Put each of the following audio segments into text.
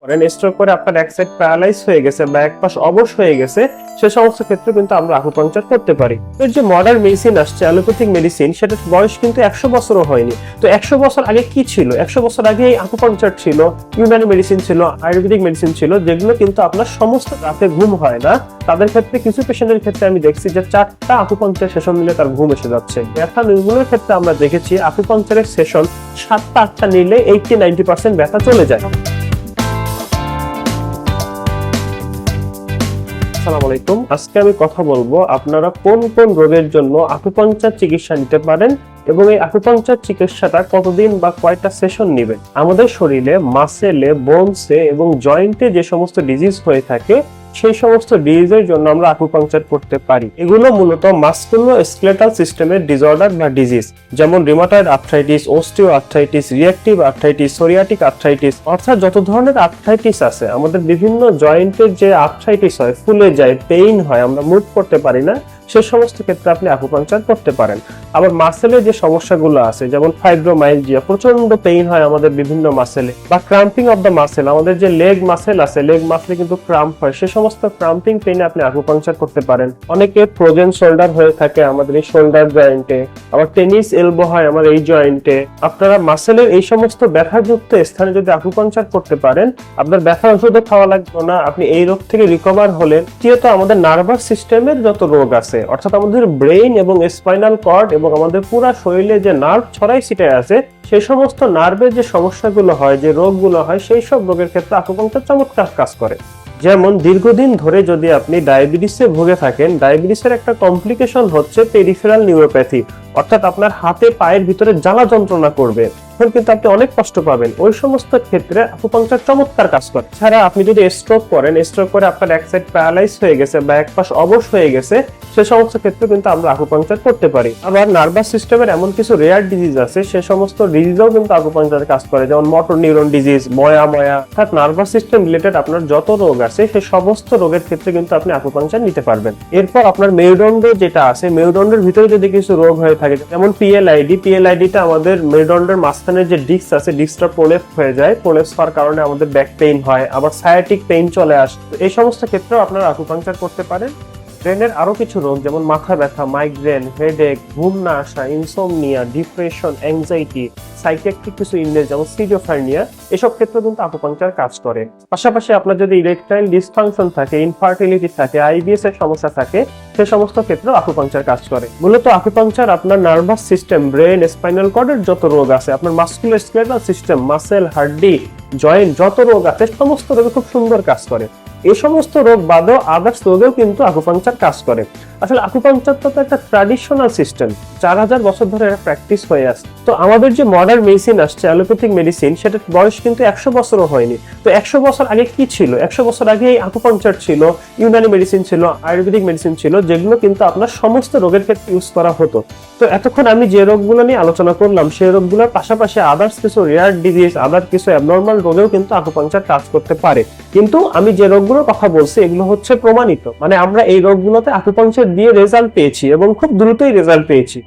করেন স্ট্রোক করে আপনার এক সাইড প্যারালাইজ হয়ে গেছে বা এক পাশ অবশ হয়ে গেছে, সে সমস্ত ক্ষেত্রে কিন্তু আমরা আকুপাংচার করতে পারি। এর যে মডার্ন মেডিসিন আসছে, অ্যালোপ্যাথিক মেডিসিন, সেটার বয়স কিন্তু 100 বছরও হয়নি। তো 100 বছর আগে কি ছিল? 100 বছর আগে এই আকুপাংচার ছিল, ইউনানি মেডিসিন ছিল, আয়ুর্বেদিক মেডিসিন ছিল, যেগুলো কিন্তু আপনার সমস্ত রাতে ঘুম হয় না তাদের ক্ষেত্রে, কিছু পেশেন্টের ক্ষেত্রে আমি দেখছি যে 4টা আকুপাংচার সেশন নিলে তার ঘুম এসে যাচ্ছে। ব্যথা নির্মূলের ক্ষেত্রে আমরা দেখেছি আকুপাংচারের সেশন 7টা 8টা নিলে 80-90% ব্যথা চলে যায়। আসসালামু আলাইকুম। আজকে আমি কথা বলবো আপনারা কোন কোন রোগের জন্য আকুপাংচার চিকিৎসা নিতে পারেন এবং এই আকুপাংচার চিকিৎসাটা কতদিন বা কয়টা সেশন নেবেন। আমাদের শরীরে মাসেলে, বোনসে এবং জয়েন্টে যে সমস্ত ডিজিজ হয়ে থাকে সেই সমস্ত ডিজিজের জন্য আমরা আকুপাংচার করতে পারি। এগুলো মূলত মাসকুলো-স্কেলেটাল সিস্টেমের ডিসঅর্ডার বা ডিজিজ, যেমন rheumatoid arthritis, osteo arthritis, reactive arthritis, psoriatic arthritis, অর্থাৎ যত ধরনের আর্থ্রাইটিস আছে, আমাদের বিভিন্ন জয়েন্টের যে আর্থ্রাইটিস হয়, ফুলে যায়, পেইন হয়, আমরা মুভ করতে পারি না, সে সমস্ত ক্ষেত্রে আপনি আকুপাংচার করতে পারেন। আবার মাসেলের যে সমস্যাগুলো আছে, যেমন ফাইব্রোমাইলজিয়া, প্রচন্ড পেইন হয় আমাদের বিভিন্ন মাসেলে, বা ক্রাম্পিং অফ দ্য মাসেল, আমাদের যে লেগ মাসেল আছে, লেগ মাসেলে কিন্তু ক্রাম্প হয়, সে সমস্ত ক্রাম্পিং পেইনে আপনি আকুপাংচার করতে পারেন। অনেকে ফ্রোজেন শোল্ডার হয়ে থাকে আমাদের এই শোল্ডার জয়েন্টে, আবার টেনিস এলবো হয় আমার এই জয়েন্টে। আপনারা মাসেলের এই সমস্ত ব্যথাযুক্ত স্থানে যদি আকুপাংচার করতে পারেন, আপনার ব্যথার ওষুধও খাওয়া লাগবে না, আপনি এই রোগ থেকে রিকভার হলেন। দ্বিতীয়ত, আমাদের নার্ভাস সিস্টেমের যত রোগ আছে, অর্থাৎ আমাদের ব্রেইন এবং স্পাইনাল কর্ড এবং আমাদের পুরো শরীরে যে নার্ভ ছড়াই ছিটায় আছে, সেই সমস্ত নার্ভের যে সমস্যাগুলো হয়, যে রোগগুলো হয়, সেই সব রোগের ক্ষেত্রে আকুপাংচার চমৎকার কাজ করে। যেমন দীর্ঘদিন ধরে যদি আপনি ডায়াবেটিসে ভুগে থাকেন, ডায়াবেটিসের একটা কমপ্লিকেশন হচ্ছে পেরিফেরাল নিউরোপ্যাথি, অর্থাৎ আপনার হাতে পায়ের ভিতরে জ্বালা যন্ত্রণা করবে, তখন কিন্তু আপনি অনেক কষ্ট পাবেন। ওই সমস্ত ক্ষেত্রে আকুপাংচার চমৎকার কাজ করে। ছাড়া আপনি যদি স্ট্রোক করেন, স্ট্রোক করে আপনার এক সাইড প্যারালাইজ হয়ে গেছে বা এক পাশ অবশ হয়ে গেছে, সে সমস্ত ক্ষেত্রে কিন্তু আমরা আকুপাংচার করতে পারি। আবার নার্ভাস সিস্টেমের এমন কিছু রেয়ার ডিজিজ আছে, সে সমস্ত ডিজিজও কিন্তু আকুপাংচারে কাজ করে, যেমন মোটর নিউরন ডিজিজ, ময়া, অর্থাৎ নার্ভাস সিস্টেম রিলেটেড আপনার যত রোগ আছে, সেই সমস্ত রোগের ক্ষেত্রে কিন্তু আপনি আকুপাংচার নিতে পারবেন। এরপর আপনার মেরুদণ্ড যেটা আছে, মেরুদণ্ডের ভিতরে যদি কিছু রোগ হয়ে থাকে, যেমন পিএলআইডিটা আমাদের মেরুদণ্ডের মাঝখানে যে ডিস্ক আছে, ডিস্কটা প্রোলেপস হয়ে যায়, প্রোলেপস হওয়ার কারণে আমাদের ব্যাক পেইন হয়, আবার সায়াটিক পেইন চলে আসে। এই সমস্ত ক্ষেত্রেও আপনারা আকুপাংচার করতে পারেন। ব্রেনের আরো কিছু রোগ, যেমন মাথা ব্যথা, মাইগ্রেন, হেডেক, ঘুম না আসা, ইনসোমনিয়া, ডিপ্রেশন, অ্যাংজাইটি, সাইকিয়াট্রিক কিছু ইলনেস যেমন সিজোফ্রেনিয়া, এসব ক্ষেত্রে কিন্তু আকুপাংচার কাজ করে। পাশাপাশি আপনার যদি ইরেকটাইল ডিসফাংশন থাকে, ইনফার্টিলিটি থাকে, আইবিএস এর সমস্যা থাকে, সে সমস্ত ক্ষেত্রেও আকুপাংচার কাজ করে। মূলত আকুপাংচার আপনার নার্ভাস সিস্টেম, ব্রেন, স্পাইনাল কর্ডের যত রোগ আছে, আপনার মাসকুলো-স্কেলেটাল সিস্টেম, মাসেল, হাড্ডি, জয়েন্ট যত রোগ আছে, সমস্ত রোগে খুব সুন্দর কাজ করে। এই সমস্ত রোগ বাদেও আদার্স রোগেও কিন্তু আকুপাংচার কাজ করে। আসলে আকুপাংচার তো একটা ট্র্যাডিশনাল সিস্টেম, 4000 বছর ধরে এটা প্র্যাকটিস হয়ে আসছে। তো আমাদের যে মডার্ন মেডিসিন আসছে, অ্যালোপ্যাথিক মেডিসিন, সেটার বয়স কিন্তু 100 বছরও হয়নি। তো 100 বছর আগে কি ছিল? 100 বছর আগে এই আকুপাংচার ছিল, ইউনানি মেডিসিন ছিল, আয়ুর্বেদিক মেডিসিন ছিল, যেগুলো কিন্তু আপনার সমস্ত রোগের ক্ষেত্রে ইউজ করা হতো। তো এতক্ষণ আমি যে রোগগুলো নিয়ে আলোচনা করলাম, সেই রোগগুলোর পাশাপাশি আদার্স কিছু রেয়ার ডিজিজ, আদার কিছু অ্যাবনর্মাল রোগেও কিন্তু আকুপাংচার কাজ করতে পারে। কিন্তু আমি যে রোগগুলোর কথা বলছি, এগুলো হচ্ছে প্রমাণিত, মানে আমরা এই রোগগুলোতে আকুপাংচার দিয়ে রেজাল্ট পেয়েছি এবং খুব দ্রুতই রেজাল্ট পেয়েছি।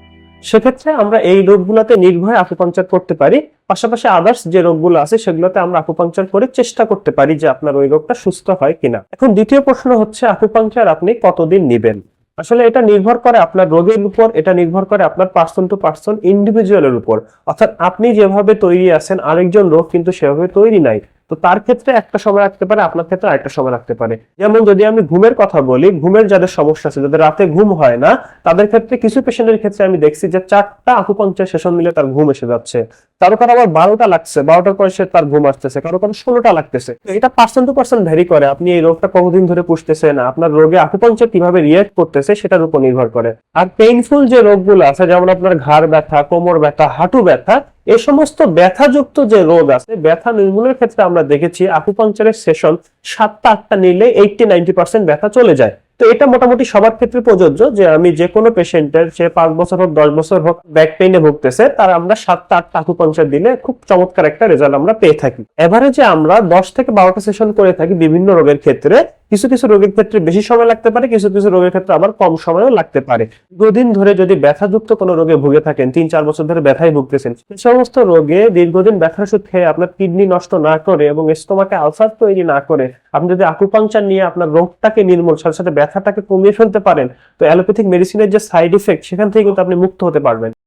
সেক্ষেত্রে আমরা এই রোগগুলোতে নির্ভয়ে আকুপাংচার করতে পারি। পাশাপাশি আদার্স যে রোগগুলো আছে, সেগুলোতে আমরা আকুপাংচার করে চেষ্টা করতে পারি যে আপনার ওই রোগটা সুস্থ হয় কিনা। এখন দ্বিতীয় প্রশ্ন হচ্ছে, আকুপাংচার আপনি কতদিন নেবেন? আসলে এটা নির্ভর করে আপনার রোগের উপর, এটা নির্ভর করে আপনার পার্সন টু পার্সন, ইন্ডিভিজুয়ালের উপর। অর্থাৎ আপনি যেভাবে তৈরি আছেন, আরেকজন রোগ কিন্তু সেভাবে তৈরি নাই। তো তার ক্ষেত্রে একটা সময় রাখতে পারে, আপনার ক্ষেত্রে আরেকটা সময় রাখতে পারে। যেমন যদি আমি ঘুমের কথা বলি, ঘুমের যাদের সমস্যা আছে, যাদের রাতে ঘুম হয় না, তাদের ক্ষেত্রে কিছু পেশেন্টের ক্ষেত্রে আমি দেখছি যে 4টা আকুপাংচার সেশন নিলে তার ঘুম এসে যাচ্ছে। কারো আবার 12টা লাগছে, 12টার পরে সে তার ঘুম আসতেছে, কারো 16টা লাগতেছে। এটা পার্সন টু পার্সন ভ্যারি করে। আপনি এই রোগটা কতদিন ধরে পুষতেছেন, আপনার রোগে আকুপাংচার কিভাবে রিঅ্যাক্ট করতেছে, সেটার উপর নির্ভর করে। আর পেইনফুল যে রোগগুলো আছে, যেমন আপনার ঘাড় ব্যথা, কোমর ব্যথা, হাঁটু ব্যথা, এই সমস্ত ব্যথাযুক্ত যে রোগ আছে, ব্যথা নির্মূলের ক্ষেত্রে আমরা দেখেছি আকুপাংচারের সেশন 7টা 8টা নিলে 80-90% ব্যথা চলে যায়। তো এটা মোটামুটি সবার ক্ষেত্রে প্রযোজ্য, যে আমি যে কোনো পেশেন্টের, সে 5 বছর হোক, 10 বছর হোক, ব্যাক পেইনে ভুগতেছে, তার আমরা 7টা 8টা আকুপাংচার দিলে খুব চমৎকার একটা রেজাল্ট আমরা পেয়ে থাকি। এভারেজে আমরা 10 থেকে 12টা সেশন করে থাকি বিভিন্ন রোগের ক্ষেত্রে, কিছু কিছু রোগের ক্ষেত্রে বেশি সময় লাগতে পারে, কিছু কিছু রোগের ক্ষেত্রে আবার কম সময়ও লাগতে পারে। দীর্ঘদিন ধরে যদি ব্যথাযুক্ত কোনো রোগে ভুগে থাকেন, 3-4 বছর ধরে ব্যথায় ভুগতেছেন, সে সমস্ত রোগে দীর্ঘদিন ব্যথার ওষুধ খেয়ে আপনার কিডনি নষ্ট না করে এবং স্টোমাকে আলসার তৈরি না করে আপনি যদি আকুপাংচার নিয়ে আপনার রোগটাকে নির্মূল, সাথে সাথে ব্যথাটাকে কমিয়ে ফেলতে পারেন, তো অ্যালোপ্যাথিক মেডিসিনের যে সাইড ইফেক্ট সেখান থেকে কিন্তু আপনি মুক্ত হতে পারবেন।